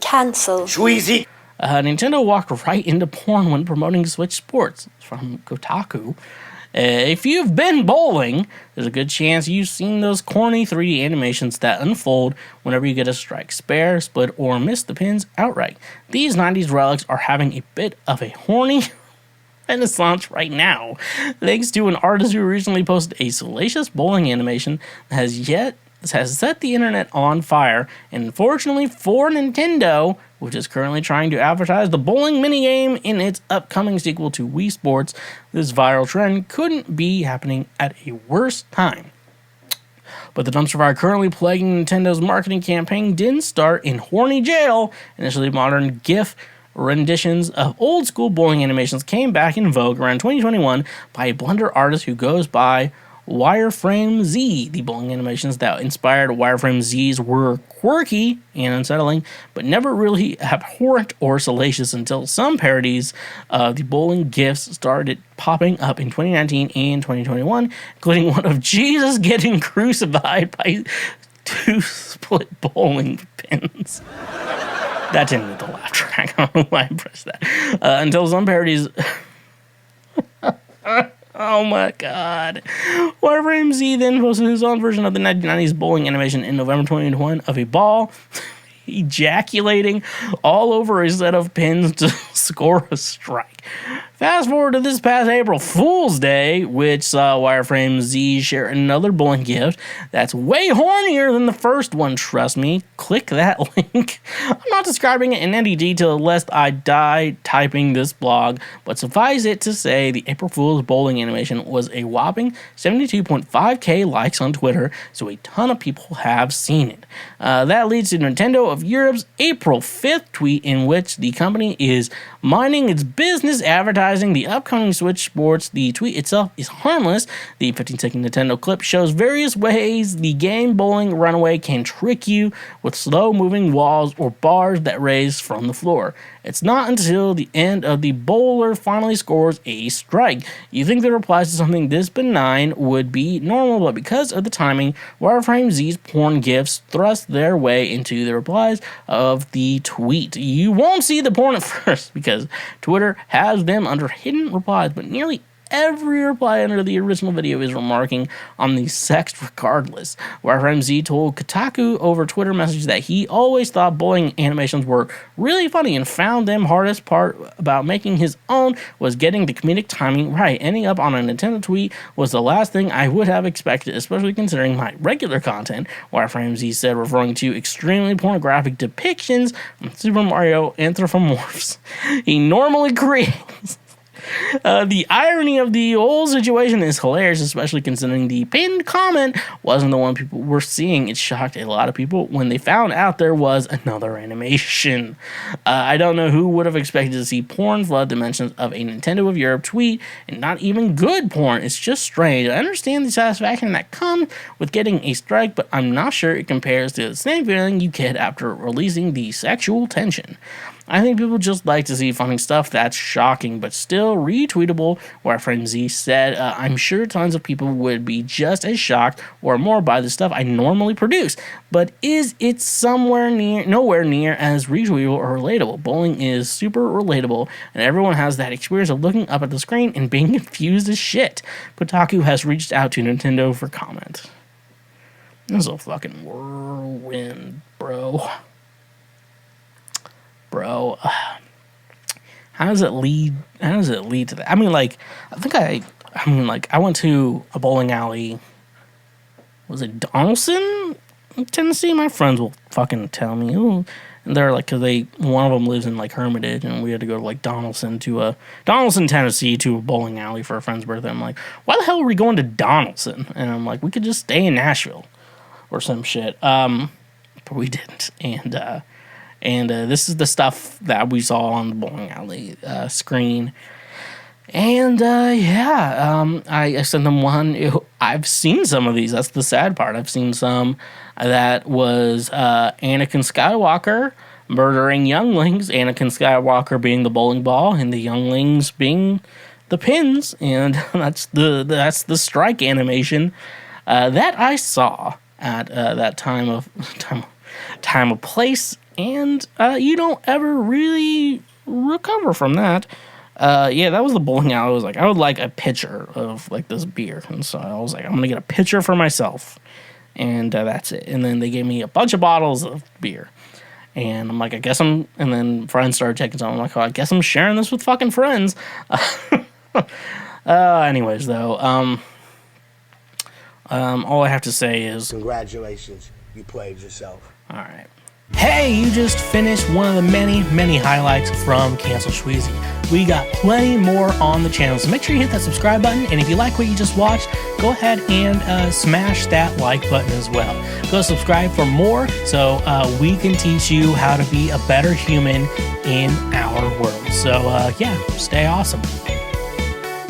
Cancel. Schweezy. Nintendo walked right into porn when promoting Switch Sports. From Kotaku. If you've been bowling, there's a good chance you've seen those corny 3D animations that unfold whenever you get a strike, spare, split, or miss the pins outright. These 90s relics are having a bit of a horny renaissance right now, thanks to an artist who recently posted a salacious bowling animation that has set the internet on fire, and unfortunately for Nintendo, which is currently trying to advertise the bowling minigame in its upcoming sequel to Wii Sports, this viral trend couldn't be happening at a worse time. But the dumpster fire currently plaguing Nintendo's marketing campaign didn't start in horny jail. Initially, modern GIF renditions of old-school bowling animations came back in vogue around 2021 by a Blender artist who goes by Wireframe Z. The bowling animations that inspired Wireframe Z's were quirky and unsettling, but never really abhorrent or salacious until some parodies of the bowling GIFs started popping up in 2019 and 2021, including one of Jesus getting crucified by 2 split bowling pins. That didn't need the laugh track. I don't know why I pressed that. Until some parodies... Oh my god. Wireframe Z then posted his own version of the 1990s bowling animation in November 2021 of a ball ejaculating all over a set of pins to score a strike. Fast forward to this past April Fool's Day, which saw Wireframe Z share another bowling gift that's way hornier than the first one, trust me. Click that link. I'm not describing it in any detail lest I die typing this blog, but suffice it to say the April Fool's bowling animation was a whopping 72.5k likes on Twitter, so a ton of people have seen it. That leads to Nintendo of Europe's April 5th tweet, in which the company is minding its business advertising the upcoming Switch Sports. The tweet itself is harmless. The 15-second Nintendo clip shows various ways the game Bowling Runaway can trick you with slow-moving walls or bars that raise from the floor. It's not until the end of the bowler finally scores a strike. You think the replies to something this benign would be normal, but because of the timing, Wireframe Z's porn gifs thrust their way into the replies of the tweet. You won't see the porn at first because Twitter has them under hidden replies, but nearly every reply under the original video is remarking on the sex regardless. Wireframe Z told Kotaku over Twitter message that he always thought bowling animations were really funny and found them hardest part about making his own was getting the comedic timing right. Ending up on a Nintendo tweet was the last thing I would have expected, especially considering my regular content, Wireframe Z said, referring to extremely pornographic depictions of Super Mario anthropomorphs he normally creates. The irony of the whole situation is hilarious, especially considering the pinned comment wasn't the one people were seeing. It shocked a lot of people when they found out there was another animation. I don't know who would have expected to see porn flood dimensions of a Nintendo of Europe tweet, and not even good porn. It's just strange. I understand the satisfaction that comes with getting a strike, but I'm not sure it compares to the same feeling you get after releasing the sexual tension. I think people just like to see funny stuff that's shocking, but still retweetable. Wireframe Z said, I'm sure tons of people would be just as shocked or more by the stuff I normally produce, but is it nowhere near as retweetable or relatable? Bowling is super relatable, and everyone has that experience of looking up at the screen and being confused as shit. Kotaku has reached out to Nintendo for comment. This is a fucking whirlwind, bro. How does it lead to that? I mean, like, I went to a bowling alley. Was it Donaldson, Tennessee? My friends will fucking tell me. Ooh. And they're like, cause one of them lives in like Hermitage, and we had to go to like Donaldson, Tennessee, to a bowling alley for a friend's birthday. I'm like, why the hell are we going to Donaldson? And I'm like, we could just stay in Nashville or some shit. But we didn't. And this is the stuff that we saw on the bowling alley screen. And I sent them one. I've seen some of these. That's the sad part. I've seen some that was Anakin Skywalker murdering younglings. Anakin Skywalker being the bowling ball, and the younglings being the pins. And that's the strike animation that I saw at that time of place. and you don't ever really recover from that. Yeah, that was the bowling alley. I was like, I would like a pitcher of like this beer, and so I was like, I'm gonna get a pitcher for myself, and that's it. And then they gave me a bunch of bottles of beer, and I'm like, and then friends started taking some. I'm like, oh, I guess I'm sharing this with fucking friends. Anyways, though, all I have to say is, congratulations, you played yourself. All right. Hey, you just finished one of the many, many highlights from Cancel Schweezy. We got plenty more on the channel, so make sure you hit that subscribe button, and if you like what you just watched, go ahead and smash that like button as well. Go subscribe for more so we can teach you how to be a better human in our world. So, yeah, stay awesome.